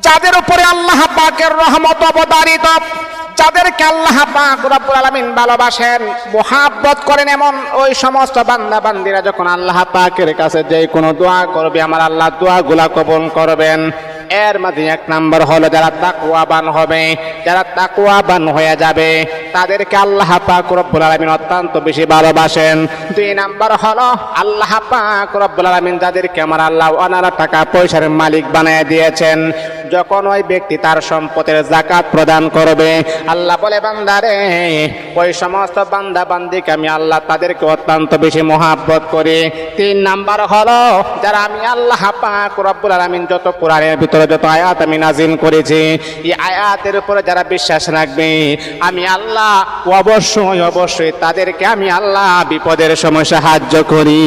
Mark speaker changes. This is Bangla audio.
Speaker 1: যাদের উপরে আল্লাহ পাকের রহমত অবতারিত, যাদেরকে আল্লাহ পাক রব্বুল আলামিন ভালোবাসেন, মুহাব্বত করেন, এমন ওই সমস্ত বান্দা বান্দিরা যখন আল্লাহ পাকের কাছে যে কোনো দোয়া করবে, আমার আল্লাহ দোয়াগুলা কবুল করবেন। এর মধ্যে এক নাম্বার হলো যারা তাকওয়াবান হবে, যারা তাকওয়াবান হয়ে যাবে তাদেরকে আল্লাহ পাক রব্বুল আলামিন অত্যন্ত বেশি ভালোবাসেন। দুই নাম্বার হলো আল্লাহ পাক রব্বুল আলামিন যাদেরকে আমার আল্লাহ অনারা টাকা পয়সার মালিক বানিয়ে দিয়েছেন, যখন ওই ব্যক্তি তার সম্পদের যাকাত প্রদান করবে, আল্লাহ বলে বান্দারে ওই সমস্ত বান্দা বান্দিকে আমি আল্লাহ তাদেরকে অত্যন্ত বেশি মহাব্বত করি। তিন নাম্বার হলো যারা আমি আল্লাহ পাক রব্বুল আলামিন যত কোরআনের ভিতরে যত আয়াত আমি নাজিল করেছি, এই আয়াতের উপরে যারা বিশ্বাস রাখবে, আমি আল্লাহ অবশ্যই অবশ্যই তাদেরকে আমি আল্লাহ বিপদের সময় সাহায্য করি।